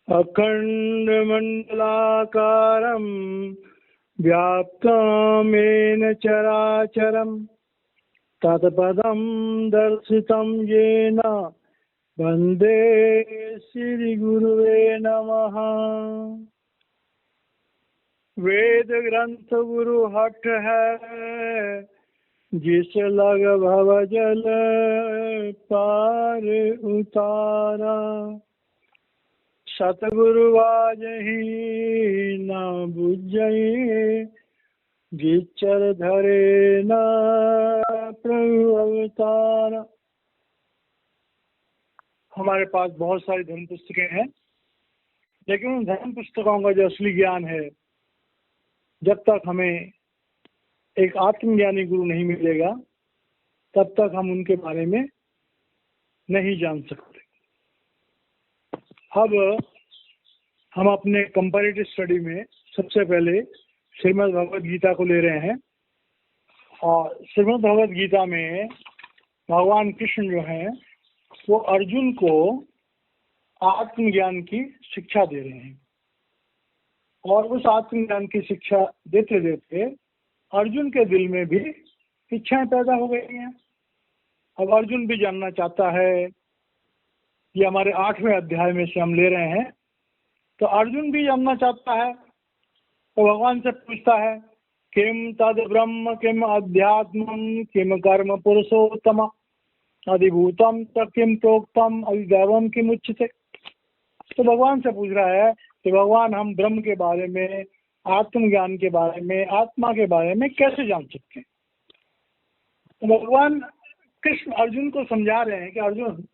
अखण्डमण्डलाकारं व्याप्तं येन चराचरं तत्पदं दर्शितं येन वन्दे श्रीगुरुवे नमः। वेद ग्रंथ गुरु हठ है, जिस लग भव जल पार उतारा। सतगुरु वाजहि न बुझई, जिचर धरे न प्रभु अवतारा। हमारे पास बहुत सारी धर्म पुस्तकें हैं, लेकिन उन धर्म पुस्तकों का जो असली ज्ञान है, जब तक हमें एक आत्मज्ञानी गुरु नहीं मिलेगा, तब तक हम उनके बारे में नहीं जान सकते। अब हम अपने कंपैरेटिव स्टडी में सबसे पहले श्रीमद् भगवद गीता को ले रहे हैं। और श्रीमद् भगवद गीता में भगवान कृष्ण जो हैं वो अर्जुन को आत्मज्ञान की शिक्षा दे रहे हैं। और उस आत्मज्ञान की शिक्षा देते देते अर्जुन के दिल में भी इच्छाएं पैदा हो गई हैं। अब अर्जुन भी जानना चाहता है, ये हमारे 8वें अध्याय में से हम ले रहे हैं, तो अर्जुन भी जानना चाहता है। तो भगवान से पूछता है, किम तद ब्रह्म किम अध्यात्मम किम कर्म पुरुषोत्तम अधिभूतम तब किम प्रोक्तम अधिदैवम किम उच्यते। तो भगवान से पूछ रहा है कि भगवान, हम ब्रह्म के बारे में, आत्मज्ञान के बारे में, आत्मा के बारे में कैसे जान सकते हैं। तो भगवान कृष्ण अर्जुन को समझा रहे हैं कि अर्जुन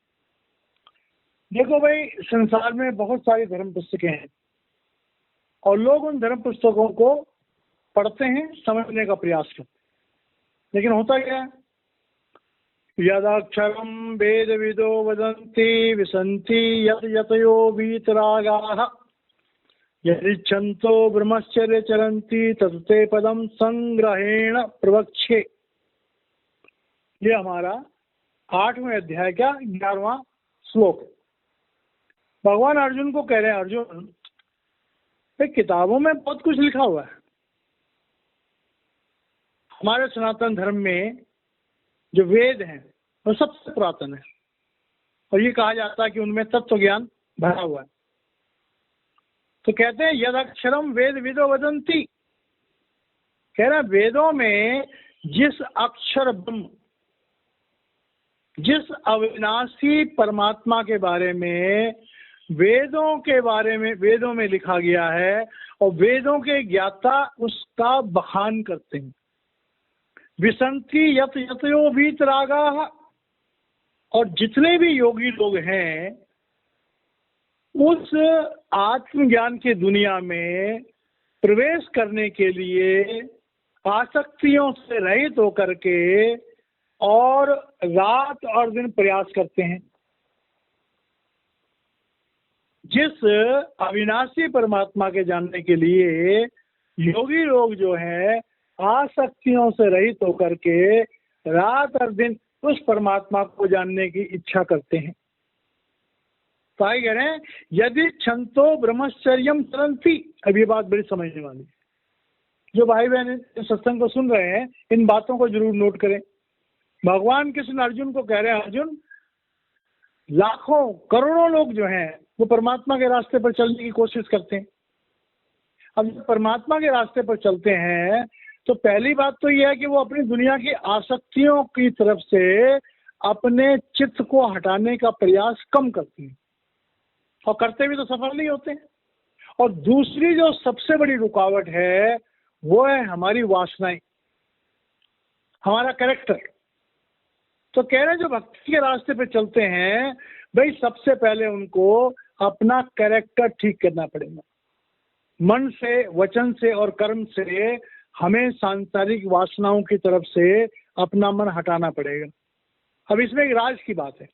देखो भाई, संसार में बहुत सारी धर्म पुस्तकें हैं और लोग उन धर्म पुस्तकों को पढ़ते हैं, समझने का प्रयास करते हैं, लेकिन होता क्या है, यदाक्षरम वेद विदो वदन्ति विसन्ति यत् यतयो वीतरागाः यदिच्छन्तो ब्रह्मचर्य चरन्ति तत्ते पदम संग्रहेण प्रवक्ष्ये। ये हमारा 8वें अध्याय का 11वां श्लोक है। भगवान अर्जुन को कह रहे हैं, अर्जुन किताबों में बहुत कुछ लिखा हुआ है। हमारे सनातन धर्म में जो वेद हैं वो सबसे पुरातन है और ये कहा जाता है कि उनमें तत्व ज्ञान भरा हुआ है। तो कहते हैं यद अक्षरम वेद विदो वदन्ति, कह रहे हैं वेदों में जिस अक्षर ब्रह्म, जिस अविनाशी परमात्मा के बारे में वेदों में लिखा गया है और वेदों के ज्ञाता उसका बखान करते हैं। विसंति यत यतयो वीतरागाः, और जितने भी योगी लोग हैं उस आत्मज्ञान की दुनिया में प्रवेश करने के लिए आसक्तियों से रहित होकर के और रात और दिन प्रयास करते हैं। जिस अविनाशी परमात्मा के जानने के लिए योगी लोग जो हैं आसक्तियों से रहित होकर के रात और दिन उस परमात्मा को जानने की इच्छा करते हैं। तो आगे कह रहे हैं यदि छंतो ब्रह्मचर्यम चरन्ति। अब ये बात बड़ी समझने वाली है। जो भाई बहन सत्संग को सुन रहे हैं, इन बातों को जरूर नोट करें। भगवान कृष्ण अर्जुन को कह रहे हैं, अर्जुन लाखों करोड़ों लोग जो हैं वो परमात्मा के रास्ते पर चलने की कोशिश करते हैं। अब जब परमात्मा के रास्ते पर चलते हैं तो पहली बात तो यह है कि वो अपनी दुनिया की आसक्तियों की तरफ से अपने चित्त को हटाने का प्रयास कम करते हैं और करते भी तो सफल नहीं होते। और दूसरी जो सबसे बड़ी रुकावट है वो है हमारी वासनाएं, हमारा कैरेक्टर। तो कह रहे हैं जो भक्ति के रास्ते पे चलते हैं भाई, सबसे पहले उनको अपना कैरेक्टर ठीक करना पड़ेगा। मन से, वचन से और कर्म से हमें सांसारिक वासनाओं की तरफ से अपना मन हटाना पड़ेगा। अब इसमें एक राज की बात है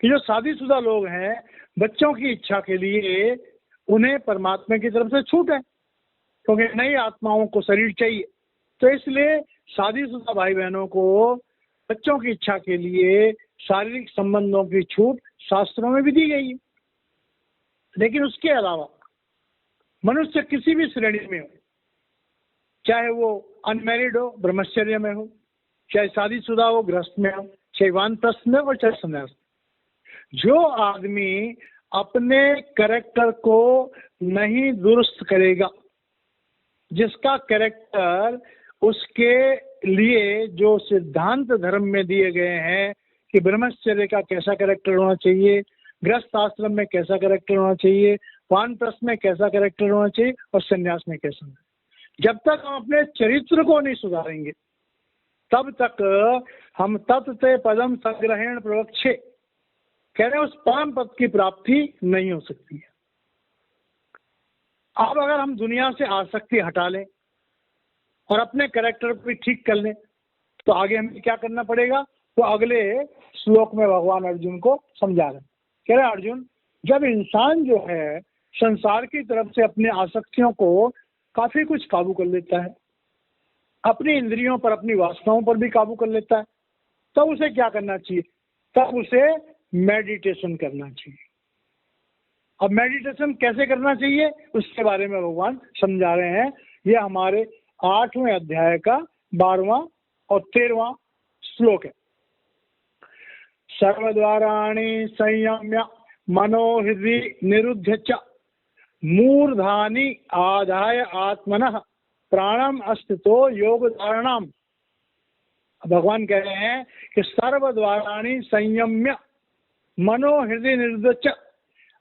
कि जो शादीशुदा लोग हैं, बच्चों की इच्छा के लिए उन्हें परमात्मा की तरफ से छूट है, क्योंकि नई आत्माओं को शरीर चाहिए। तो इसलिए शादीशुदा भाई बहनों को बच्चों की इच्छा के लिए शारीरिक संबंधों की छूट शास्त्रों में भी दी गई है। लेकिन उसके अलावा मनुष्य किसी भी श्रेणी में हो, चाहे वो अनमैरिड हो, ब्रह्मचर्य में हो, चाहे शादीशुदा हो, गृहस्थ में हो, चाहे वानप्रस्थ में और चाहे संन्यास, जो आदमी अपने कैरेक्टर को नहीं दुरुस्त करेगा, जिसका कैरेक्टर उसके लिए जो सिद्धांत धर्म में दिए गए हैं कि ब्रह्मचर्य का कैसा कैरेक्टर होना चाहिए, गृहस्थ आश्रम में कैसा कैरेक्टर होना चाहिए, वानप्रस्थ में कैसा कैरेक्टर होना चाहिए और संन्यास में कैसा, जब तक हम अपने चरित्र को नहीं सुधारेंगे तब तक हम तत्ते पदम संग्रहण प्रवक्षे, कह रहे हैं, उस परम पद की प्राप्ति नहीं हो सकती है। अब अगर हम दुनिया से आसक्ति हटा लें और अपने कैरेक्टर को भी ठीक कर लें तो आगे हमें क्या करना पड़ेगा, तो अगले श्लोक में भगवान अर्जुन को समझा रहे हैं। कह रहे हैं, अर्जुन, जब इंसान जो है संसार की तरफ से अपने आसक्तियों को काफी कुछ काबू कर लेता है, अपनी इंद्रियों पर, अपनी वासनाओं पर भी काबू कर लेता है, तब उसे क्या करना चाहिए, तब उसे मेडिटेशन करना चाहिए। अब मेडिटेशन कैसे करना चाहिए उसके बारे में भगवान समझा रहे हैं। ये हमारे 8वें अध्याय का 12वां और 13वां श्लोक है। सर्वद्वाराणि संयम्य मनोहृदि निरुध्य च मूर्धानि आधाय आत्मनः प्राणम अस्थितो योग धारणाम। भगवान कह रहे हैं कि सर्वद्वाराणि संयम्य मनोहृदय निरुध्य च।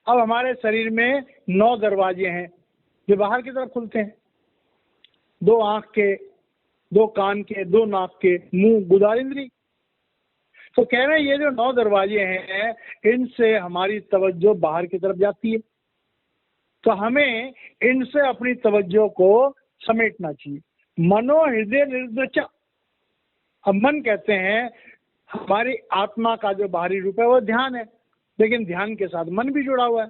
अब हमारे शरीर में 9 दरवाजे हैं जो बाहर की तरफ खुलते हैं, 2 आंख के, 2 कान के, 2 नाक के, मुंह, गुदार इंद्री। तो कह रहे हैं ये जो 9 दरवाजे हैं इनसे हमारी तवज्जो बाहर की तरफ जाती है, तो हमें इनसे अपनी तवज्जो को समेटना चाहिए। मनोहृदय निरुध्य। अब मन कहते हैं हमारी आत्मा का जो बाहरी रूप है वो ध्यान है, लेकिन ध्यान के साथ मन भी जुड़ा हुआ है।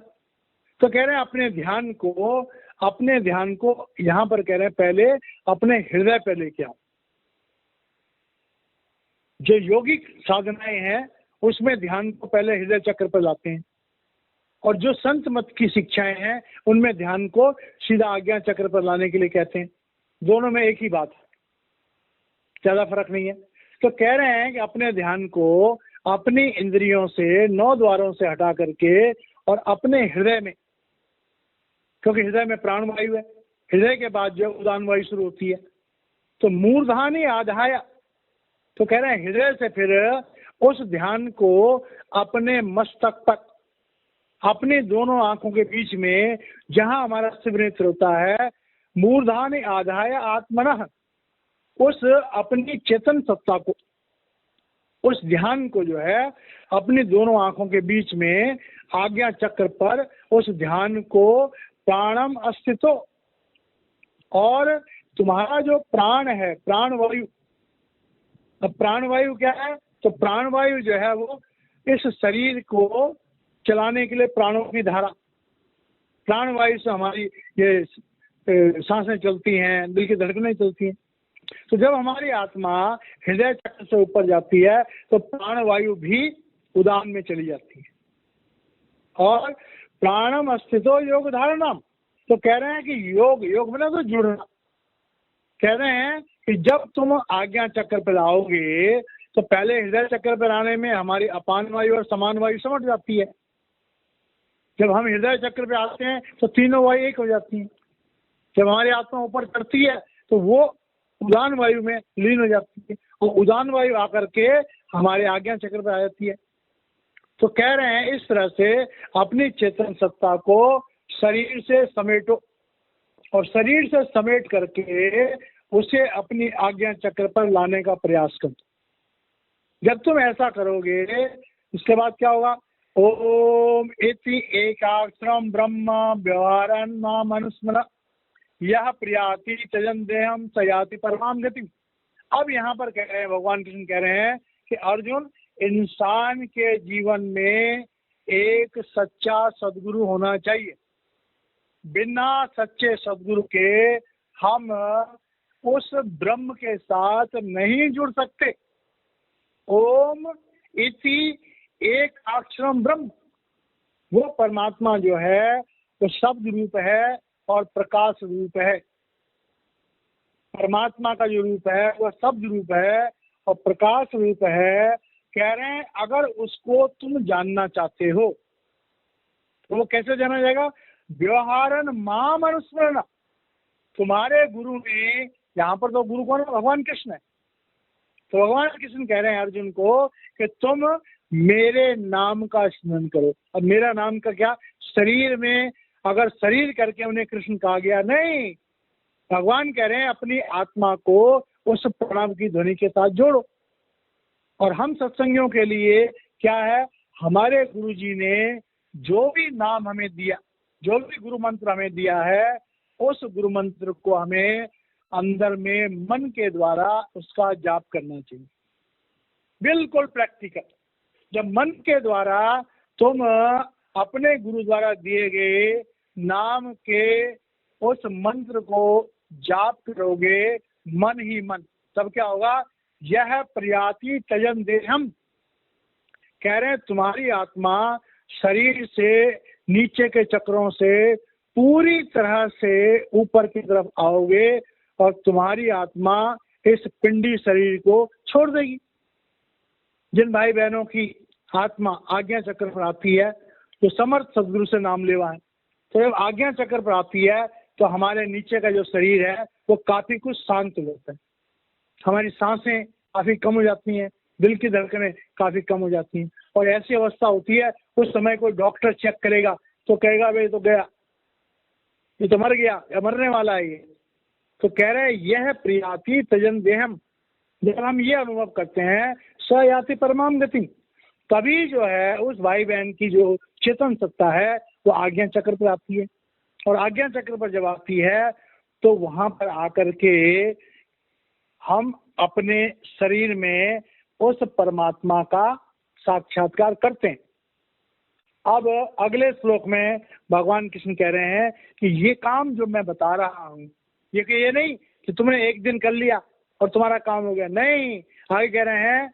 तो कह रहे हैं अपने ध्यान को यहां पर कह रहे हैं पहले अपने हृदय पे लेके आओ। जो योगिक साधनाएं हैं उसमें ध्यान को पहले हृदय चक्र पर लाते हैं, और जो संत मत की शिक्षाएं हैं उनमें ध्यान को सीधा आज्ञा चक्र पर लाने के लिए कहते हैं। दोनों में एक ही बात है, ज्यादा फर्क नहीं है। तो कह रहे हैं कि अपने ध्यान को अपनी इंद्रियों से 9 द्वारों से हटा करके और अपने हृदय में, क्योंकि हृदय में प्राण वायु है, हृदय के बाद जो उदान वायु शुरू होती है, तो मूर्धानि आधाय। तो कह रहे हैं हृदय से फिर उस ध्यान को अपने मस्तक तक, अपने दोनों आंखों के बीच में जहां हमारा शिव नेत्र होता है, मूर्धानि आधाय आत्मनः, उस अपनी चेतन सत्ता को, उस ध्यान को जो है अपनी दोनों आंखों के बीच में आज्ञा चक्र पर उस ध्यान को प्राणम अस्थितो, और तुम्हारा जो प्राण है, प्राण वायु। अब प्राण वायु क्या है, तो प्राण वायु जो है वो इस शरीर को चलाने के लिए प्राणों की धारा, प्राण वायु से हमारी ये सांसें चलती हैं, दिल की धड़कनें चलती हैं। तो जब हमारी आत्मा हृदय चक्र से ऊपर जाती है तो प्राण वायु भी उदान में चली जाती है, और प्राणम अस्थितो योग धारणम। तो कह रहे हैं कि योग बना तो जुड़ना। कह रहे हैं कि जब तुम आज्ञा चक्र पर आओगे तो पहले हृदय चक्र पर आने में हमारी अपान वायु और समान वायु समझ जाती है। जब हम हृदय चक्र पे आते हैं तो तीनों वायु एक हो जाती हैं। जब हमारी आत्मा ऊपर चढ़ती है तो वो उदान वायु में लीन हो जाती है, और उदान वायु आकर के हमारे आज्ञा चक्र पे आ जाती है। तो कह रहे हैं इस तरह से अपनी चेतन सत्ता को शरीर से समेटो, और शरीर से समेट करके उसे अपनी आज्ञा चक्र पर लाने का प्रयास करो। जब तुम ऐसा करोगे उसके बाद क्या होगा, ओम इति एकाक्षरम ब्रह्म व्यवहारन माम अनुस्मर यह प्रियाति त्यजन देहम सयाति परमाम गति। अब यहाँ पर कह रहे हैं, भगवान कृष्ण कह रहे हैं कि अर्जुन, इंसान के जीवन में एक सच्चा सद्गुरु होना चाहिए। बिना सच्चे सद्गुरु के हम उस ब्रह्म के साथ नहीं जुड़ सकते। ओम इति एक अक्षरम ब्रह्म, वो परमात्मा जो है वो शब्द रूप है और प्रकाश रूप है। परमात्मा का जो रूप है वह शब्द रूप है और प्रकाश रूप है। कह रहे हैं अगर उसको तुम जानना चाहते हो तो वो कैसे जाना जाएगा? व्यवहारन माम अनुस्मरण। तुम्हारे गुरु ने, यहाँ पर तो गुरु कौन है? भगवान कृष्ण है। तो भगवान कृष्ण कह रहे हैं अर्जुन को कि तुम मेरे नाम का स्मरण करो। अब मेरा नाम का क्या? शरीर में अगर शरीर करके उन्हें कृष्ण कहा गया नहीं, भगवान कह रहे हैं अपनी आत्मा को उस प्रणाम की ध्वनि के साथ जोड़ो। और हम सत्संगियों के लिए क्या है? हमारे गुरु जी ने जो भी नाम हमें दिया, जो भी गुरु मंत्र हमें दिया है, उस गुरु मंत्र को हमें अंदर में मन के द्वारा उसका जाप करना चाहिए। बिल्कुल प्रैक्टिकल। जब मन के द्वारा तुम अपने गुरु द्वारा दिए गए नाम के उस मंत्र को जाप करोगे मन ही मन, तब क्या होगा? यह प्रयाति तजन देहम। कह रहे हैं तुम्हारी आत्मा शरीर से नीचे के चक्रों से पूरी तरह से ऊपर की तरफ आओगे और तुम्हारी आत्मा इस पिंडी शरीर को छोड़ देगी। जिन भाई बहनों की आत्मा आज्ञा चक्र पर आती है तो समर्थ सदगुरु से नाम लेवा है, तो जब आज्ञा चक्र पर आती है तो हमारे नीचे का जो शरीर है वो काफी कुछ शांत होता है। हमारी सांसें काफी कम हो जाती हैं, दिल की धड़कनें काफी कम हो जाती हैं। और ऐसी अवस्था होती है उस समय कोई डॉक्टर चेक करेगा तो कहेगा भाई तो गया, ये तो मर गया या मरने वाला है ये। तो कह रहे हैं यह प्रियाति तजन देहम। जब हम ये अनुभव करते हैं स याति परमाम गति, तभी जो है उस भाई बहन की जो चेतन सत्ता है वो आज्ञा चक्र पर आती है। और आज्ञा चक्र पर जब आती है तो वहां पर आकर के हम अपने शरीर में उस परमात्मा का साक्षात्कार करते हैं। अब अगले श्लोक में भगवान कृष्ण कह रहे हैं कि ये काम जो मैं बता रहा हूँ, ये नहीं कि तुमने एक दिन कर लिया और तुम्हारा काम हो गया, नहीं। आगे कह रहे हैं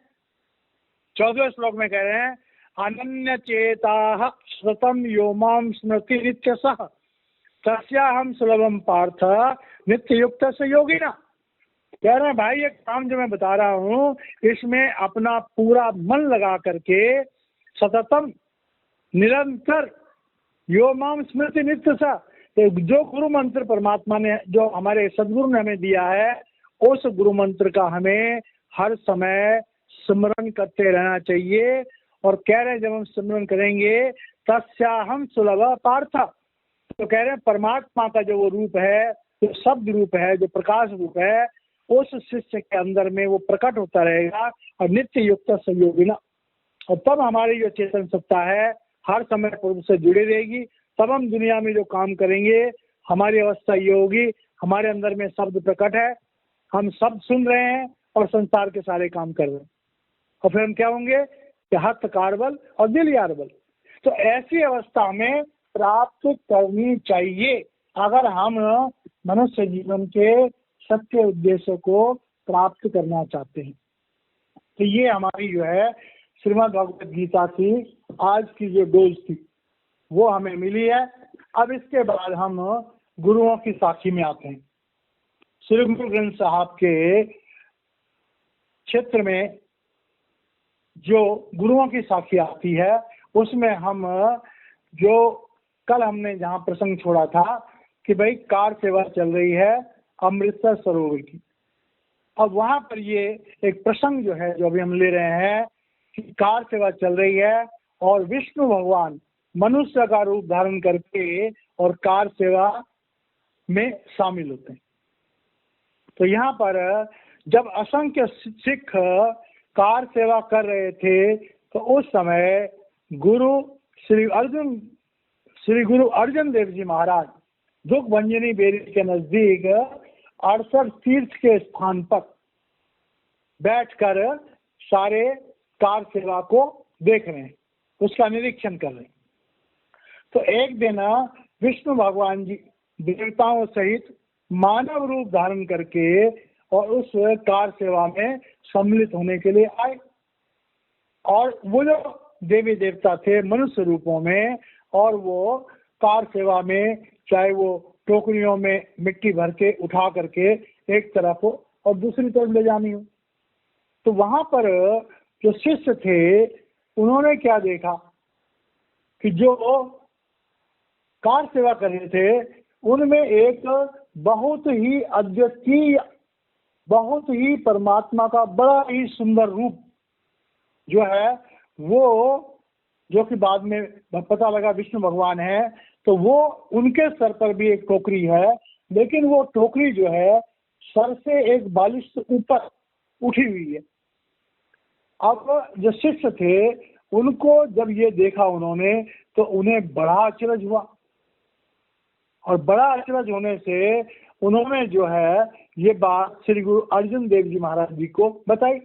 14वें श्लोक में कह रहे हैं अनन्य चेता श्रुतम योमाम स्मृति नित्य सह तस्याहम सुलभम पार्थ नित्य युक्त से योगिना। कह रहे हैं भाई ये काम जो मैं बता रहा हूँ इसमें अपना पूरा मन लगा करके सततम निरंतर योमाम स्मृति नित्य सा, तो जो गुरु मंत्र परमात्मा ने, जो हमारे सदगुरु ने हमें दिया है, उस गुरु मंत्र का हमें हर समय स्मरण करते रहना चाहिए। और कह रहे हैं जब हम स्मरण करेंगे तस्याहम सुलभ पार्थ, तो कह रहे हैं परमात्मा का जो वो रूप है, जो शब्द रूप है, जो प्रकाश रूप है, उस शिष्य के अंदर में वो प्रकट होता रहेगा और नित्य युक्त संयोगिना। और तब हमारी जो चेतन सत्ता है हर समय प्रभु से जुड़ी रहेगी। तब हम दुनिया में जो काम करेंगे हमारी अवस्था ये होगी, हमारे अंदर में शब्द प्रकट है, हम शब्द सुन रहे हैं और संसार के सारे काम कर रहे हैं। और फिर हम क्या होंगे कि हाथ कारबल और दिल यारबल। तो ऐसी अवस्था में प्राप्त करनी चाहिए अगर हम मनुष्य जीवन के सत्य उद्देश्य को प्राप्त करना चाहते हैं। तो ये हमारी जो है श्रीमद् भगवत गीता की आज की जो डोज थी वो हमें मिली है। अब इसके बाद हम गुरुओं की साखी में आते हैं। श्री गुरु ग्रंथ साहब के क्षेत्र में जो गुरुओं की साखी आती है उसमें हम जो कल हमने जहाँ प्रसंग छोड़ा था कि भाई कार सेवा चल रही है अमृतसर सरोवर की। अब वहाँ पर ये एक प्रसंग जो है जो अभी हम ले रहे हैं कि कार सेवा चल रही है और विष्णु भगवान मनुष्य का रूप धारण करके और कार सेवा में शामिल होते हैं। तो यहाँ पर जब असंख्य सिख कार सेवा कर रहे थे तो उस समय श्री गुरु अर्जुन देव जी महाराज दुख भंजनी बेरी के नजदीक 68 तीर्थ के स्थान पर बैठकर सारे कार सेवा को देख रहे हैं, उसका निरीक्षण कर रहे हैं। तो एक दिन विष्णु भगवान जी देवताओं सहित मानव रूप धारण करके और उस कार सेवा में सम्मिलित होने के लिए आए। और वो जो देवी देवता थे मनुष्य रूपों में, और वो कार सेवा में, चाहे वो टोकरियों में मिट्टी भर के उठा करके एक तरफ हो और दूसरी तरफ ले जानी हो। तो वहां पर जो शिष्य थे उन्होंने क्या देखा कि जो कार सेवा कर रहे थे उनमें एक बहुत ही अद्वितीय, बहुत ही परमात्मा का बड़ा ही सुंदर रूप जो है, वो जो कि बाद में पता लगा विष्णु भगवान है, तो वो उनके सर पर भी एक टोकरी है, लेकिन वो टोकरी जो है सर से एक बालिश से ऊपर उठी हुई है। अब जो शिष्य थे उनको जब ये देखा उन्होंने, तो उन्हें बड़ा अचरज हुआ, और बड़ा अचरज होने से उन्होंने जो है ये बात श्री गुरु अर्जुन देव जी महाराज जी को बताई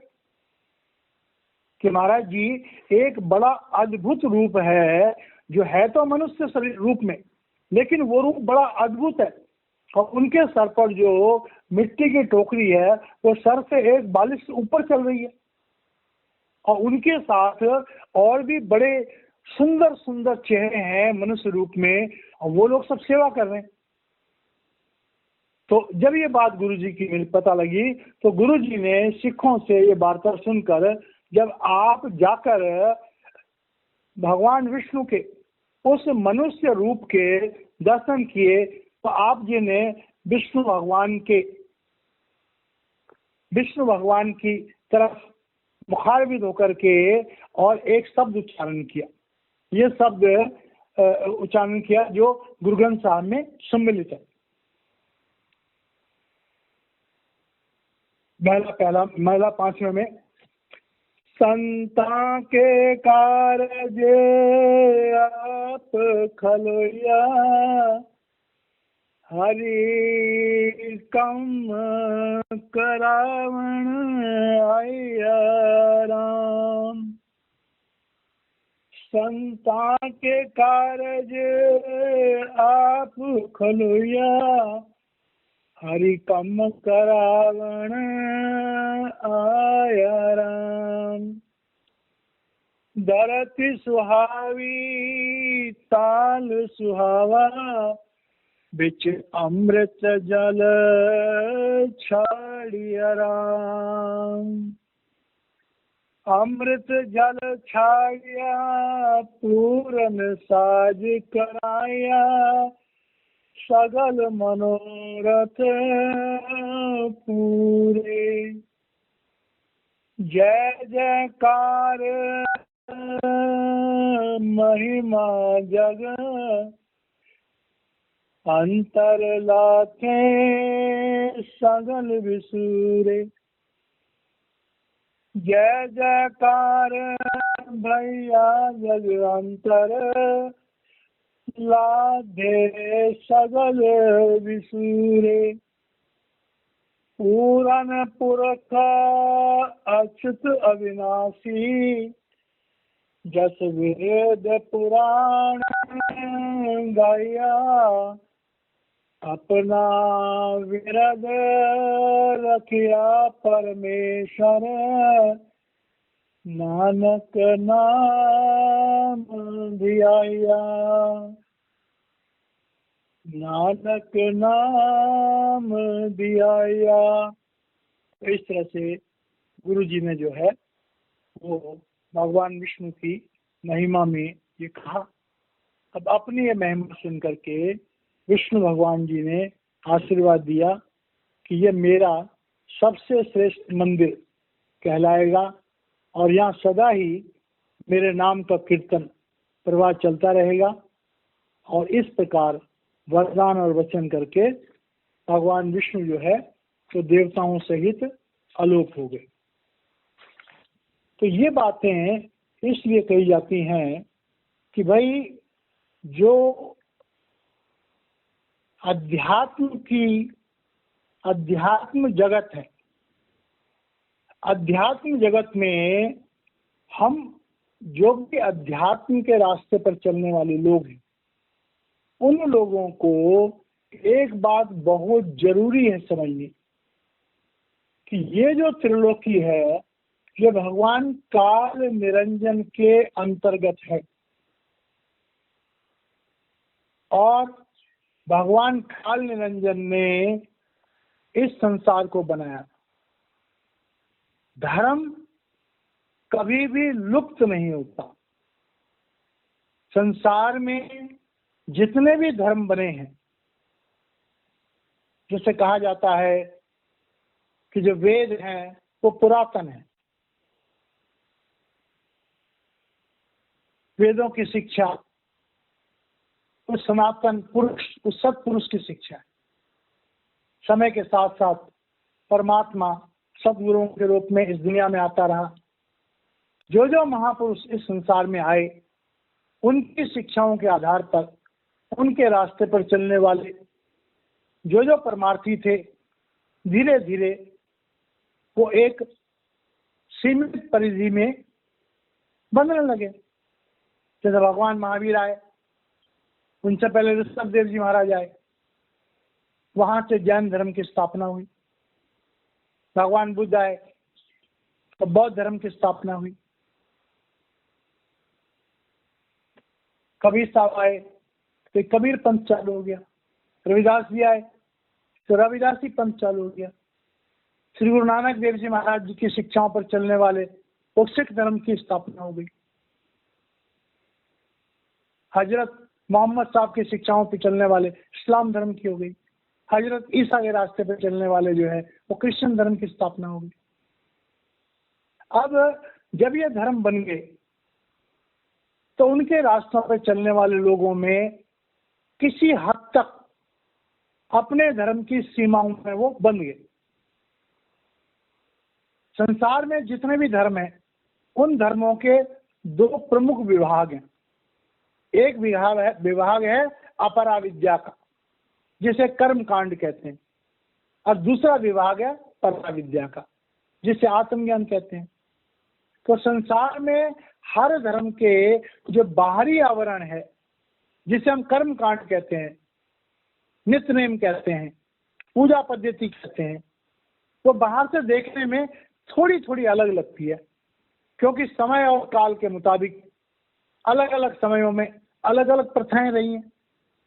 कि महाराज जी, एक बड़ा अद्भुत रूप है, जो है तो मनुष्य शरीर रूप में, लेकिन वो रूप बड़ा अद्भुत है। और उनके सर पर जो मिट्टी की टोकरी है वो सर से एक बालिश से ऊपर चल रही है, और उनके साथ और भी बड़े सुंदर सुंदर चेहरे हैं मनुष्य रूप में, और वो लोग सब सेवा कर रहे हैं। तो जब ये बात गुरुजी की पता लगी, तो गुरुजी ने सिखों से ये वार्ता सुनकर, जब आप जाकर भगवान विष्णु के उस मनुष्य रूप के दर्शन किए, तो आप जी ने विष्णु भगवान की तरफ मुखारबिद होकर के और एक शब्द उच्चारण किया। ये शब्द उच्चारण किया जो गुरु ग्रंथ साहब में सम्मिलित है। महिला 5वें में, संता के कारज आप खलोया, हरि कम करावण आया राम। संता के कारज आप खलोया, हरि कम करावण आया राम। धरती सुहावी ताल सुहावा, बिच अमृत जल छाड़िया राम। अमृत जल छाड़िया पूरन साज कराया, सगल मनोरथ पूरे। जय जयकार महिमा जग, अंतर लाखे सगल विसूरे। जय जयकार भैया जग अंतर, लाधे सगल विसूरे। पूरन पुरख अच्युत अविनाशी, जस वेद पुराण गाया। अपना विरद रखिया परमेश्वर, नानक नाम धियाया। नानक नाम धियाया। इस तरह से गुरु जी ने जो है वो भगवान विष्णु की महिमा में ये कहा। अब अपनी ये महिमा सुन करके विष्णु भगवान जी ने आशीर्वाद दिया कि ये मेरा सबसे श्रेष्ठ मंदिर कहलाएगा, और यहाँ सदा ही मेरे नाम का कीर्तन प्रवाह चलता रहेगा। और इस प्रकार वरदान और वचन करके भगवान विष्णु जो है तो देवताओं सहित आलोक हो गए। तो ये बातें इसलिए कही जाती हैं कि भाई जो अध्यात्म जगत है, अध्यात्म जगत में हम जो भी अध्यात्म के रास्ते पर चलने वाले लोग हैं, उन लोगों को एक बात बहुत जरूरी है समझनी कि ये जो त्रिलोकी है ये भगवान काल निरंजन के अंतर्गत है। और भगवान काल निरंजन ने इस संसार को बनाया। धर्म कभी भी लुप्त नहीं होता। संसार में जितने भी धर्म बने हैं, जिसे कहा जाता है कि जो वेद हैं वो पुरातन है, वेदों की शिक्षा उस सनातन पुरुष, उस सत्पुरुष की शिक्षा है। समय के साथ साथ परमात्मा सदगुरुओं के रूप में इस दुनिया में आता रहा। जो जो महापुरुष इस संसार में आए, उनकी शिक्षाओं के आधार पर, उनके रास्ते पर चलने वाले जो जो परमार्थी थे, धीरे धीरे वो एक सीमित परिधि में बंधने लगे। जैसे भगवान महावीर आए, उनसे पहले ऋषभ देव जी महाराज आए, वहां से जैन धर्म की स्थापना हुई। भगवान बुद्ध आए तो बौद्ध धर्म की स्थापना हुई। कबीर साहब आए तो कबीर पंथ चालू हो गया। रविदास जी आए तो रविदासी पंथ चालू हो गया। श्री गुरु नानक देव जी महाराज जी की शिक्षाओं पर चलने वाले वो सिख धर्म की स्थापना हो गई। हजरत मोहम्मद साहब की शिक्षाओं पर चलने वाले इस्लाम धर्म की हो गई। हजरत ईसा के रास्ते पर चलने वाले जो है वो क्रिश्चियन धर्म की स्थापना हो गई। अब जब ये धर्म बन गए तो उनके रास्तों पर चलने वाले लोगों में किसी हद तक अपने धर्म की सीमाओं में वो बंध गए। संसार में जितने भी धर्म हैं, उन धर्मों के दो प्रमुख विभाग हैं। एक विभाग है अपरा विद्या का, जिसे कर्म कांड कहते हैं, और दूसरा विभाग है परा विद्या का, जिसे आत्मज्ञान कहते हैं। तो संसार में हर धर्म के जो बाहरी आवरण है, जिसे हम कर्म कांड कहते हैं, नित्य नेम कहते हैं, पूजा पद्धति कहते हैं, वो बाहर से देखने में थोड़ी थोड़ी अलग लगती है, क्योंकि समय और काल के मुताबिक अलग अलग समयों में अलग अलग प्रथाएं रही हैं।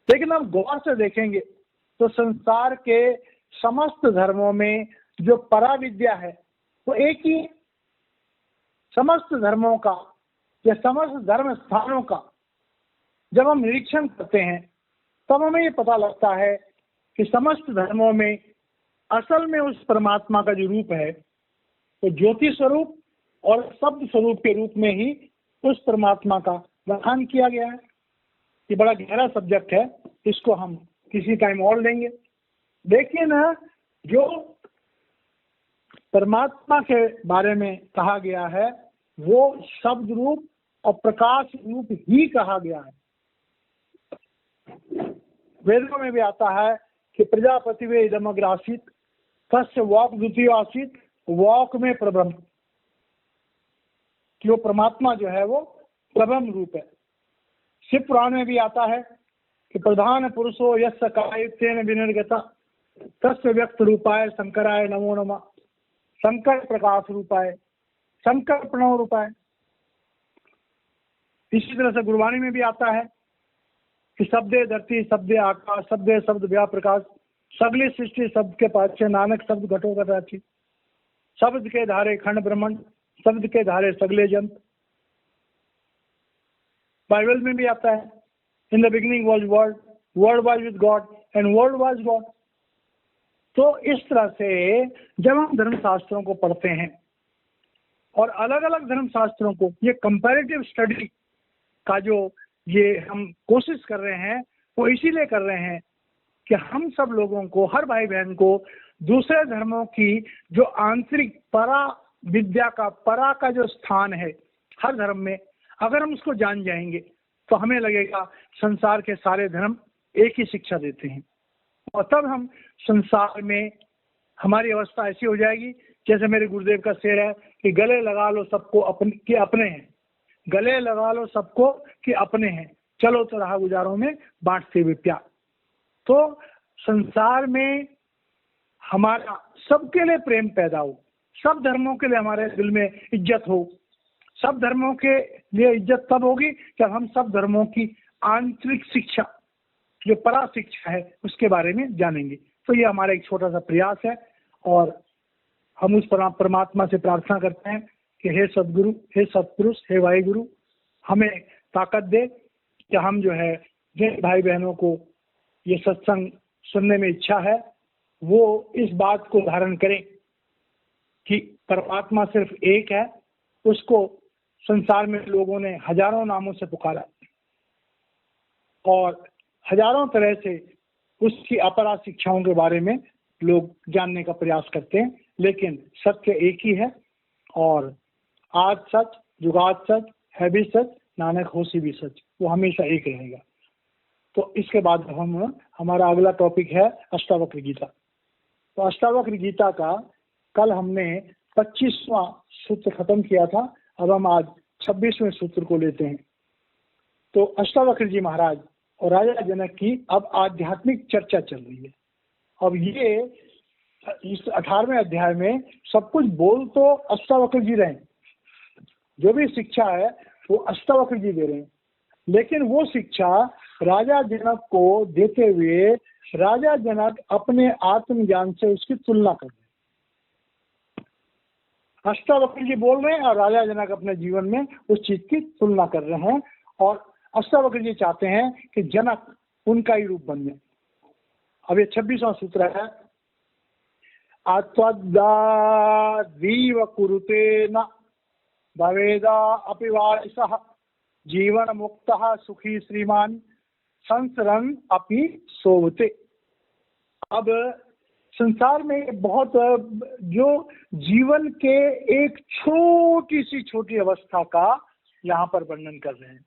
लेकिन हम गौर से देखेंगे तो संसार के समस्त धर्मों में जो परा विद्या है वो एक ही। समस्त धर्मों का या समस्त धर्म स्थानों का जब हम निरीक्षण करते हैं तब हमें ये पता लगता है कि समस्त धर्मों में असल में उस परमात्मा का जो रूप है वो ज्योति स्वरूप और शब्द स्वरूप के रूप में ही उस परमात्मा का बखान किया गया है। ये बड़ा गहरा सब्जेक्ट है, इसको हम किसी टाइम और लेंगे। देखिए ना, जो परमात्मा के बारे में कहा गया है वो शब्द रूप और प्रकाश रूप ही कहा गया है। वेदों में भी आता है कि प्रजापति वे इदमग्र आसीत तस्य वाक द्वितीय आसीत वाक में प्रब्रह्म, कि वो परमात्मा जो है वो प्रब्रह्म रूप है। शिव पुराण में भी आता है कि प्रधान पुरुषो यस्य कायित्वेन विनिर्गता तस्य व्यक्त रूपाय शंकराय नमो नमः, शंकर प्रकाश रूपाय, शंकर प्रणव रूपाय। इसी तरह से गुरबाणी में भी आता है कि शब्दे धरती शब्दे आकाश शब्दे शब्द व्या प्रकाश, सगली सृष्टि शब्द के पाछे नानक शब्द घटो घटाची, शब्द के धारे खंड ब्रह्मंड, शब्द के धारे सगले जंत। बाइबल में भी आता है in the beginning was word, word was with God and word was God. तो इस तरह से जब हम धर्म शास्त्रों को पढ़ते हैं और अलग अलग धर्म शास्त्रों को, ये कंपैरेटिव स्टडी का जो ये हम कोशिश कर रहे हैं वो इसीलिए कर रहे हैं कि हम सब लोगों को, हर भाई बहन को दूसरे धर्मों की जो आंतरिक परा विद्या का, परा का जो स्थान है हर धर्म में, अगर हम उसको जान जाएंगे तो हमें लगेगा संसार के सारे धर्म एक ही शिक्षा देते हैं। और तब हम संसार में, हमारी अवस्था ऐसी हो जाएगी जैसे मेरे गुरुदेव का शेर है कि गले लगा लो सबको अपने हैं, गले लगा लो सबको कि अपने हैं, चलो तो राह गुजारों में बांटते हुए प्यार। तो संसार में हमारा सबके लिए प्रेम पैदा हो, सब धर्मों के लिए हमारे दिल में इज्जत हो। सब धर्मों के लिए इज्जत तब होगी जब हम सब धर्मों की आंतरिक शिक्षा जो परा शिक्षा है उसके बारे में जानेंगे। तो ये हमारा एक छोटा सा प्रयास है और हम उस परमात्मा से प्रार्थना करते हैं कि हे सदगुरु, हे सत्पुरुष, हे वाहिगुरु, हमें ताकत दे कि हम जो है जिन भाई बहनों को ये सत्संग सुनने में इच्छा है वो इस बात को धारण करें कि परमात्मा सिर्फ एक है। उसको संसार में लोगों ने हजारों नामों से पुकारा और हजारों तरह से उसकी अपरा शिक्षाओं के बारे में लोग जानने का प्रयास करते हैं, लेकिन सत्य एक ही है और आज सच, जुगाद सच, है भी सच, नानक होसी भी सच, वो हमेशा एक रहेगा। तो इसके बाद हमारा अगला टॉपिक है अष्टावक्र गीता। तो अष्टावक्र गीता का कल हमने 25वां सूत्र खत्म किया था, अब हम आज 26वें सूत्र को लेते हैं। तो अष्टावक्र जी महाराज और राजा जनक की अब आध्यात्मिक चर्चा चल रही है। अब ये इस 18वें अध्याय में सब कुछ बोल तो अष्टावक्र जी रहे हैं, जो भी शिक्षा है वो अष्टावक्र जी दे रहे हैं, लेकिन वो शिक्षा राजा जनक को देते हुए राजा जनक अपने आत्मज्ञान से उसकी तुलना कर रहे हैं। अष्टावक्र जी बोल रहे हैं और राजा जनक अपने जीवन में उस चीज की तुलना कर रहे हैं और अष्टावक्र जी चाहते हैं कि जनक उनका ही रूप बन जाए। अब ये 26वां सूत्र है, आत्वद्दीव कुरुते न भवेदा अपि वारिसः जीवन मुक्तः सुखी श्रीमान संसरन अपि सोवते। अब संसार में बहुत जो जीवन के एक छोटी अवस्था का यहाँ पर वर्णन कर रहे हैं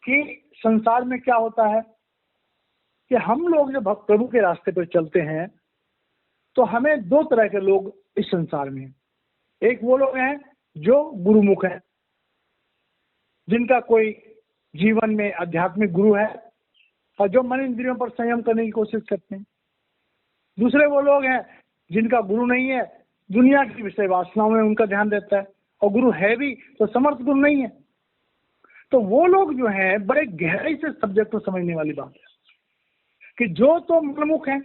कि संसार में क्या होता है कि हम लोग जब प्रभु के रास्ते पर चलते हैं तो हमें दो तरह के लोग इस संसार में, एक वो लोग हैं जो गुरुमुख हैं, जिनका कोई जीवन में आध्यात्मिक गुरु है और जो मन इंद्रियों पर संयम करने की कोशिश करते हैं। दूसरे वो लोग हैं जिनका गुरु नहीं है, दुनिया की विषय वासनाओं में उनका ध्यान रहता है, और गुरु है भी तो समर्थ गुरु नहीं है। तो वो लोग जो हैं बड़े गहराई से सब्जेक्ट को समझने वाली बात है कि जो तो मनमुख हैं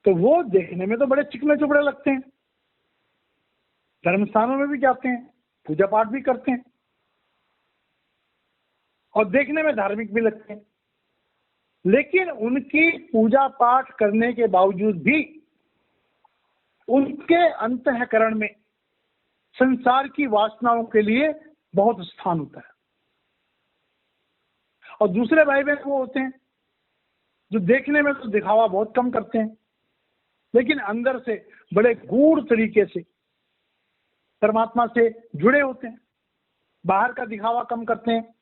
तो वो देखने में तो बड़े चिकने चुपड़े लगते हैं, धर्म स्थानों में भी जाते हैं, पूजा पाठ भी करते हैं और देखने में धार्मिक भी लगते हैं, लेकिन उनकी पूजा पाठ करने के बावजूद भी उनके अंतःकरण में संसार की वासनाओं के लिए बहुत स्थान होता है। और दूसरे भाई बहन वो होते हैं जो देखने में तो दिखावा बहुत कम करते हैं, लेकिन अंदर से बड़े गूढ़ तरीके से परमात्मा से जुड़े होते हैं, बाहर का दिखावा कम करते हैं।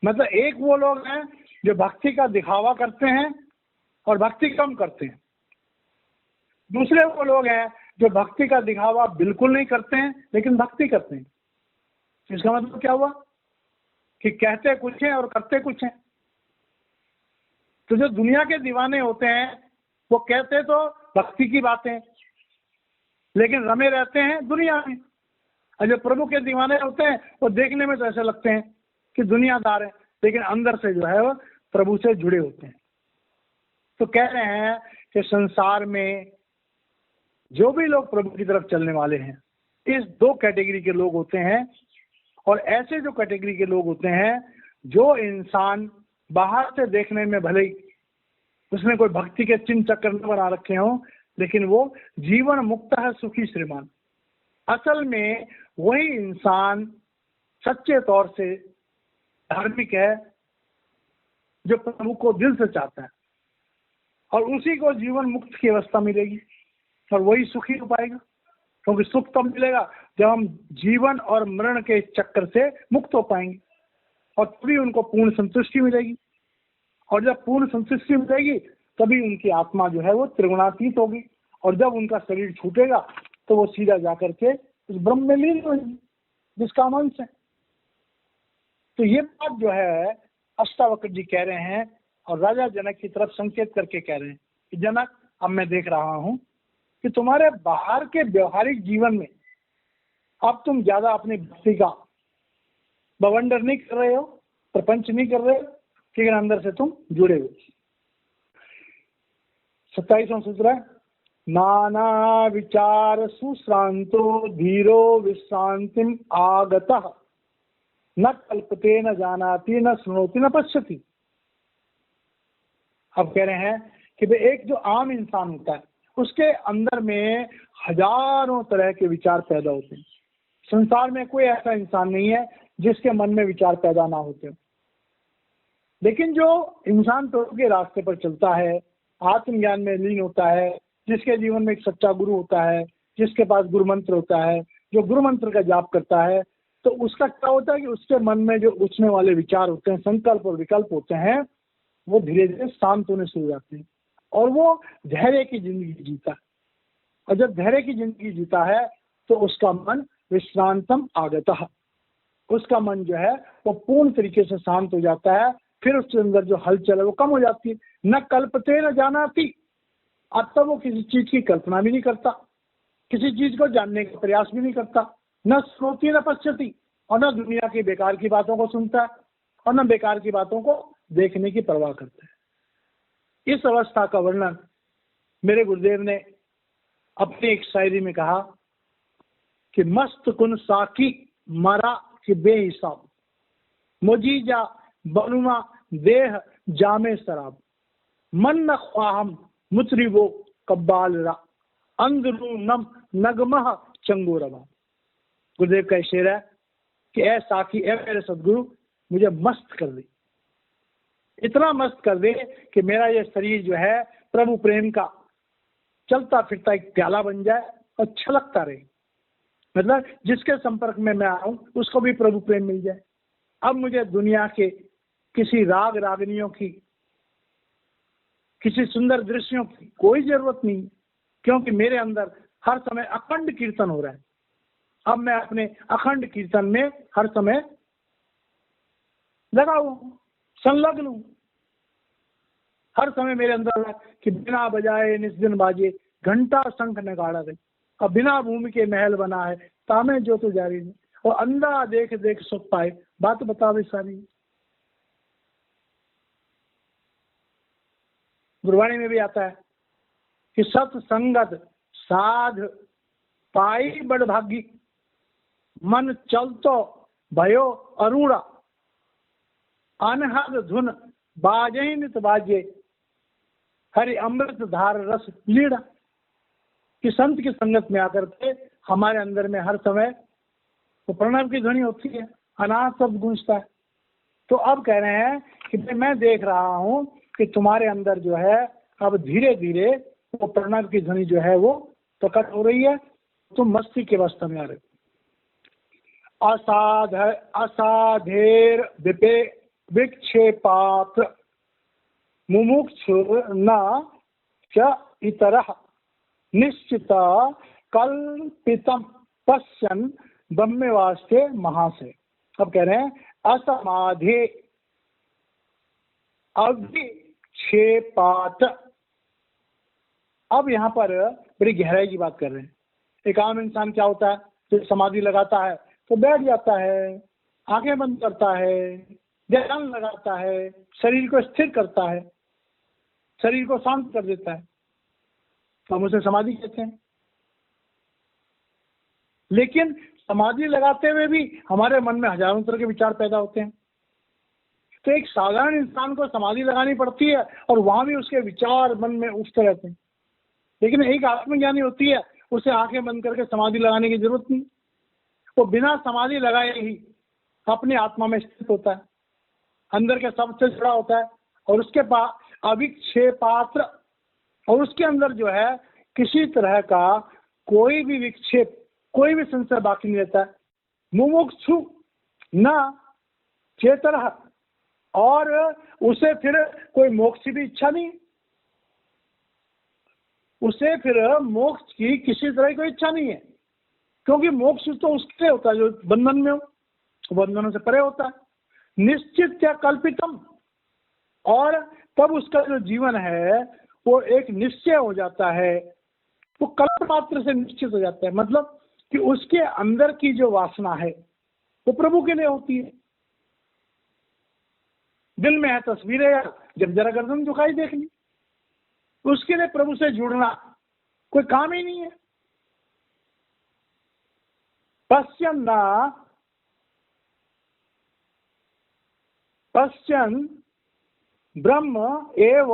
मतलब एक वो लोग हैं जो भक्ति का दिखावा करते हैं और भक्ति कम करते हैं, दूसरे वो लोग हैं जो भक्ति का दिखावा बिल्कुल नहीं करते हैं लेकिन भक्ति करते हैं। इसका मतलब क्या हुआ कि कहते कुछ हैं और करते कुछ हैं। तो जो दुनिया के दीवाने होते हैं वो कहते तो भक्ति की बातें लेकिन रमे रहते हैं दुनिया में, और जो प्रभु के दीवाने होते हैं वो देखने में तो ऐसे लगते हैं कि दुनियादार है लेकिन अंदर से जो है वो प्रभु से जुड़े होते हैं। तो कह रहे हैं कि संसार में जो भी लोग प्रभु की तरफ चलने वाले हैं, इस दो कैटेगरी के लोग होते हैं। और ऐसे जो कैटेगरी के लोग होते हैं, जो इंसान बाहर से देखने में भले ही उसने कोई भक्ति के चिन्ह चक्कर न बना रखे हों, लेकिन वो जीवन मुक्त है सुखी श्रीमान। असल में वही इंसान सच्चे तौर से धार्मिक है जो प्रभु को दिल से चाहता है, और उसी को जीवन मुक्त की अवस्था मिलेगी और वही सुखी हो पाएगा। क्योंकि सुख तब मिलेगा जब हम जीवन और मरण के चक्कर से मुक्त हो पाएंगे, और तभी उनको पूर्ण संतुष्टि मिलेगी। और जब पूर्ण संतुष्टि मिलेगी तभी उनकी आत्मा जो है वो त्रिगुणातीत होगी, और जब उनका शरीर छूटेगा तो वो सीधा जाकर के उस ब्रह्म में लीन होगी जिसका हम अंश है। तो ये बात जो है अष्टावक्र जी कह रहे हैं और राजा जनक की तरफ संकेत करके कह रहे हैं कि जनक, अब मैं देख रहा हूं कि तुम्हारे बाहर के व्यवहारिक जीवन में अब तुम ज्यादा अपनी भक्ति का बवंडर नहीं कर रहे हो, प्रपंच नहीं कर रहे हो, लेकिन अंदर से तुम जुड़े हुए। 27वां सूत्र है, नाना विचार सुश्रांतो धीरो विश्रांतिम आगतः न कल्पते न जानाति न सुनोति न पश्यति। अब कह रहे हैं कि भाई एक जो आम इंसान होता है उसके अंदर में हजारों तरह के विचार पैदा होते हैं। संसार में कोई ऐसा इंसान नहीं है जिसके मन में विचार पैदा ना होते। लेकिन जो इंसान प्रभु के रास्ते पर चलता है, आत्मज्ञान में लीन होता है, जिसके जीवन में एक सच्चा गुरु होता है, जिसके पास गुरु मंत्र होता है, जो गुरु मंत्र का जाप करता है, तो उसका क्या होता है कि उसके मन में जो उछने वाले विचार होते हैं, संकल्प और विकल्प होते हैं, वो धीरे धीरे शांत होने शुरू हो जाते हैं और वो धैर्य की जिंदगी जीता है। और जब धैर्य की जिंदगी जीता है तो उसका मन विश्रांतम आगतः, उसका मन जो है वो पूर्ण तरीके से शांत हो जाता है। फिर उसके अंदर जो हलचल है वो कम हो जाती है। न कल्पते न जानाति, अब तक वो किसी चीज की कल्पना भी नहीं करता, किसी चीज को जानने का प्रयास भी नहीं करता। न श्रोति न पश्यति, और न दुनिया की बेकार की बातों को सुनता है और न बेकार की बातों को देखने की परवाह करता है। इस अवस्था का वर्णन मेरे गुरुदेव ने अपनी एक शायरी में कहा कि मस्त कुन साकी मरा कि बेहिसाब, मुजीजा बनुमा देह जामे शराब, मन न ख्वाहम मुतरिबो कब्बाल रा, अंदरू नम नगमह चंगोरबा। गुरुदेव का शेर है कि ऐ साकी, ऐ मेरे सदगुरु, मुझे मस्त कर दे, इतना मस्त कर दे कि मेरा ये शरीर जो है प्रभु प्रेम का चलता फिरता एक प्याला बन जाए और छलकता रहे। मतलब जिसके संपर्क में मैं आऊं उसको भी प्रभु प्रेम मिल जाए। अब मुझे दुनिया के किसी राग रागनियों की, किसी सुंदर दृश्यों की कोई जरूरत नहीं, क्योंकि मेरे अंदर हर समय अखंड कीर्तन हो रहा है। अब मैं अपने अखंड कीर्तन में हर समय लगा हूं, संलग्न हूं। हर समय मेरे अंदर कि बिना बजाए निस्दिन बाजे, घंटा शंख नगाड़ा रहे, अब बिना भूमि के महल बना है, तामे जो तो जारी नहीं, और अंधा देख देख सुख पाए, बात बतावे सारी। गुरबाणी में भी आता है कि सत्संगत साध पाई बड़ भागी, मन चलतो भयो अरूड़ा, अनहद धुन बाजे नित बाजे, हरि अमृत धार रस लीड़ा। कि संत की संगत में आकर के हमारे अंदर में हर समय तो प्रणव की ध्वनि होती है, अनाथ शब्द गूंजता है। तो अब कह रहे हैं कि मैं देख रहा हूं कि तुम्हारे अंदर जो है अब धीरे धीरे वो प्रणव की ध्वनि जो है वो प्रकट हो रही है, तुम मस्ती के अवस्था में आ रहे। असाधेर विपे विक्षेपात मुमुक्षुर न च इतरः, निश्चित कल्पितम पश्यन ब्रह्मवास्ते महाशय। अब कह रहे हैं असमाधि अविक्षेपात। अब यहाँ पर बड़ी गहराई की बात कर रहे हैं। एक आम इंसान क्या होता है, तो समाधि लगाता है तो बैठ जाता है, आंखें बंद करता है, ध्यान लगाता है, शरीर को स्थिर करता है, शरीर को शांत कर देता है, तो हम उसे समाधि कहते हैं। लेकिन समाधि लगाते हुए भी हमारे मन में हजारों तरह के विचार पैदा होते हैं। तो एक साधारण इंसान को समाधि लगानी पड़ती है और वहां भी उसके विचार मन में उठते रहते हैं। लेकिन एक आत्मज्ञानी होती है, उसे आंखें बंद करके समाधि लगाने की जरूरत नहीं, वो बिना समाधि लगाए ही अपनी आत्मा में स्थित होता है, अंदर के सबसे जुड़ा होता है, और उसके पास अविक्षेपात्र, और उसके अंदर जो है किसी तरह का कोई भी विक्षेप, कोई भी संशय बाकी नहीं रहता है। मुमुक्षु न चेतरः, और उसे फिर कोई मोक्ष की भी इच्छा नहीं, उसे फिर मोक्ष की किसी तरह की कोई इच्छा नहीं है, क्योंकि मोक्ष तो उसके लिए होता है जो बंधन में हो, बंधनों से परे होता है। निश्चित या कल्पितम, और तब उसका जो जीवन है वो एक निश्चय हो जाता है, वो कल्प मात्र से निश्चित हो जाता है। मतलब कि उसके अंदर की जो वासना है वो प्रभु के लिए होती है, दिल में है तस्वीरें यार, जब जरा गर्दन झुकाई देख ली। उसके लिए प्रभु से जुड़ना कोई काम ही नहीं है। पश्चन ब्रह्म एव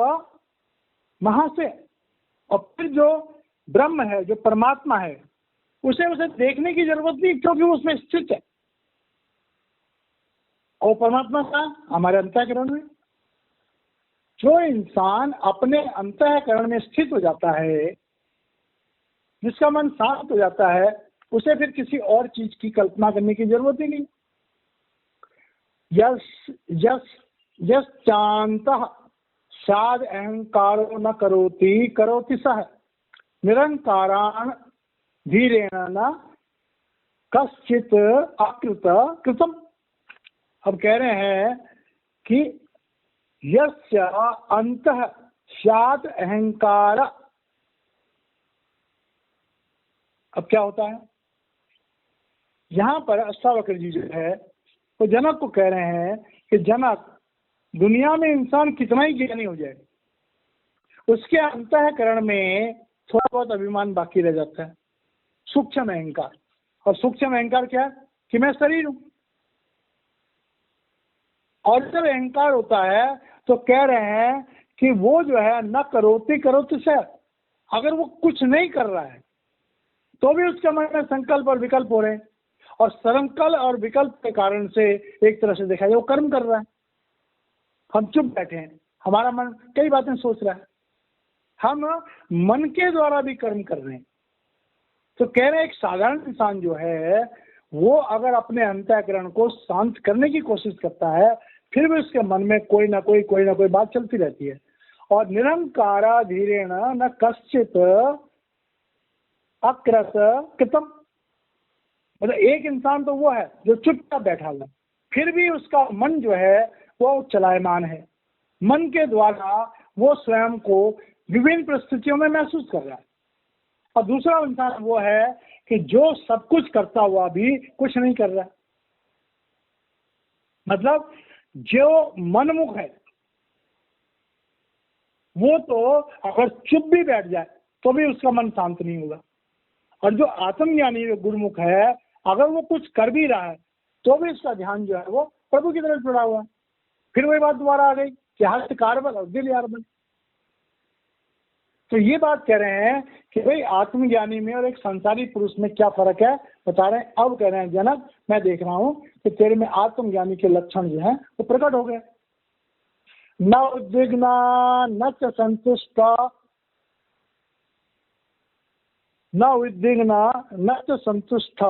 महासे, और फिर जो ब्रह्म है, जो परमात्मा है, उसे देखने की जरूरत नहीं, क्योंकि वो उसमें स्थित है। और परमात्मा का हमारे अंतःकरण में। जो इंसान अपने अंतःकरण में स्थित हो जाता है, जिसका मन शांत हो जाता है, उसे फिर किसी और चीज की कल्पना करने की जरूरत ही नहीं। यस चांतः साध अहंकारो न करोति करोति सह निरंकारान धीरेण न कश्चित अकृत कृतम। अब कह रहे हैं कि यस्य अंतः स्यात् अहंकार। अब क्या होता है यहां पर? अष्टावक्र जी जो है तो जनक को कह रहे हैं कि जनक, दुनिया में इंसान कितना ही ज्ञानी हो जाए, उसके अंतःकरण में थोड़ा बहुत अभिमान बाकी रह जाता है, सूक्ष्म अहंकार। और सूक्ष्म अहंकार क्या है? कि मैं शरीर हूं। और जब अहंकार होता है तो कह रहे हैं कि वो जो है न करोति करोति से, अगर वो कुछ नहीं कर रहा है तो भी उसके मन में संकल्प और विकल्प हो रहे हैं, और संकल्प और विकल्प के कारण से एक तरह से देखा जाए वो कर्म कर रहा है। हम चुप बैठे हैं, हमारा मन कई बातें सोच रहा है, हम मन के द्वारा भी कर्म कर रहे हैं। तो कह रहे हैं एक साधारण इंसान जो है वो अगर अपने अंतःकरण को शांत करने की कोशिश करता है, फिर भी उसके मन में कोई ना कोई बात चलती रहती है। और निरंकारा धीरेण न कश्चित अकृत कृतम, मतलब एक इंसान तो वो है जो चुपचाप बैठा हुआ, फिर भी उसका मन जो है वो चलायमान है। मन के द्वारा वो स्वयं को विभिन्न परिस्थितियों में महसूस कर रहा है। और दूसरा इंसान वो है कि जो सब कुछ करता हुआ भी कुछ नहीं कर रहा। मतलब जो मनमुख है वो तो अगर चुप भी बैठ जाए तो भी उसका मन शांत नहीं होगा। और जो आत्मज्ञानी जो गुरुमुख है, अगर वो कुछ कर भी रहा है तो भी उसका ध्यान जो है वो प्रभु की तरफ जुड़ा हुआ है। फिर वही बात दोबारा आ गई कि हाथ कारबल और दिल यार बल। तो ये बात कह रहे हैं कि भाई आत्मज्ञानी में और एक संसारी पुरुष में क्या फर्क है, बता रहे हैं। अब कह रहे हैं जनक, मैं देख रहा हूं कि तेरे में आत्मज्ञानी के लक्षण जो हैं वो प्रकट हो गए। न उद्विग्ना न च संतुष्ट, न उद्विग्ना न च संतुष्ट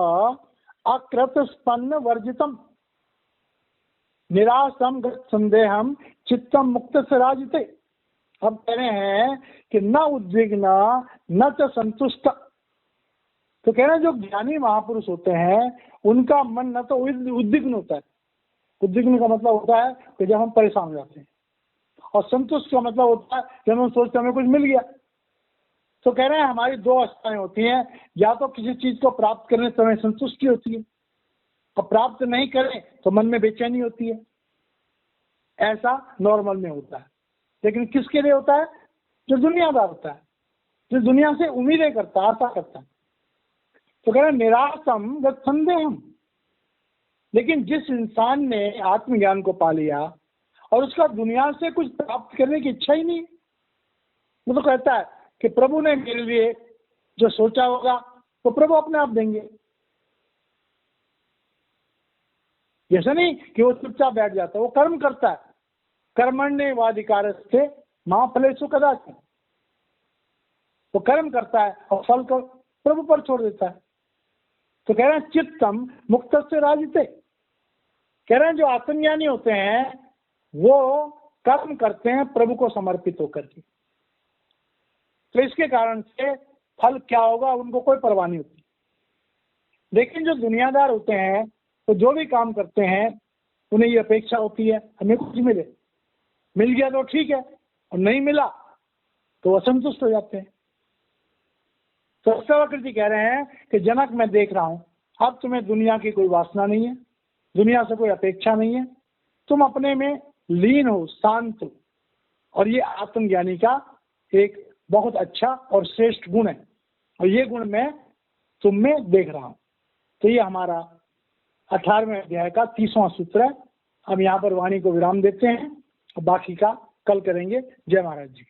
अकृत स्पन्न वर्जितम निराशम संदेहम चित्तम मुक्त से राजते। अब कह रहे हैं कि न उद्विग्ना न च संतुष्ट। तो कह रहे हैं जो ज्ञानी महापुरुष होते हैं उनका मन न तो उद्विग्न होता है। उद्विग्न का मतलब होता है कि जब हम परेशान हो जाते हैं, और संतुष्ट का मतलब होता है जब हम सोचते हमें कुछ मिल गया। तो कह रहे हैं हमारी दो अवस्थाएं होती हैं, या तो किसी चीज को प्राप्त करने से हमें संतुष्टि होती है, और प्राप्त नहीं करें तो मन में बेचैनी होती है। ऐसा नॉर्मल में होता है। लेकिन किसके लिए होता है? जो दुनियादार होता है, जो दुनिया से उम्मीदें करता है, आशा करता है। तो कह रहे हैं निराशम संदेहम। लेकिन जिस इंसान ने आत्मज्ञान को पा लिया और उसका दुनिया से कुछ प्राप्त करने की इच्छा ही नहीं, वो तो कहता है कि प्रभु ने मेरे लिए जो सोचा होगा तो प्रभु अपने आप देंगे। ऐसा नहीं कि वो चुपचाप बैठ जाता है, वो कर्म करता है। कर्मण्येवाधिकारस्ते मां फलेषु कदाचन। वो कर्म करता है और फल को प्रभु पर छोड़ देता है। तो कह रहे हैं चित्तम मुक्त से राजते। कह रहे हैं जो आत्मज्ञानी होते हैं वो कर्म करते हैं प्रभु को समर्पित होकर के। तो इसके कारण से फल क्या होगा उनको कोई परवाह नहीं होती। लेकिन जो दुनियादार होते हैं तो जो भी काम करते हैं उन्हें ये अपेक्षा होती है हमें कुछ मिले। मिल गया तो ठीक है, और नहीं मिला तो असंतुष्ट हो जाते हैं। तो अष्टावक्र जी कह रहे हैं कि जनक, मैं देख रहा हूं अब तुम्हें दुनिया की कोई वासना नहीं है, दुनिया से कोई अपेक्षा नहीं है। तुम अपने में लीन हो, शांत हो। और ये आत्मज्ञानी का एक बहुत अच्छा और श्रेष्ठ गुण है, और ये गुण मैं तुम में देख रहा हूं। तो ये हमारा 18वें अध्याय का 30वां सूत्र है। हम यहाँ पर वाणी को विराम देते हैं, बाकी का कल करेंगे। जय महाराज जी।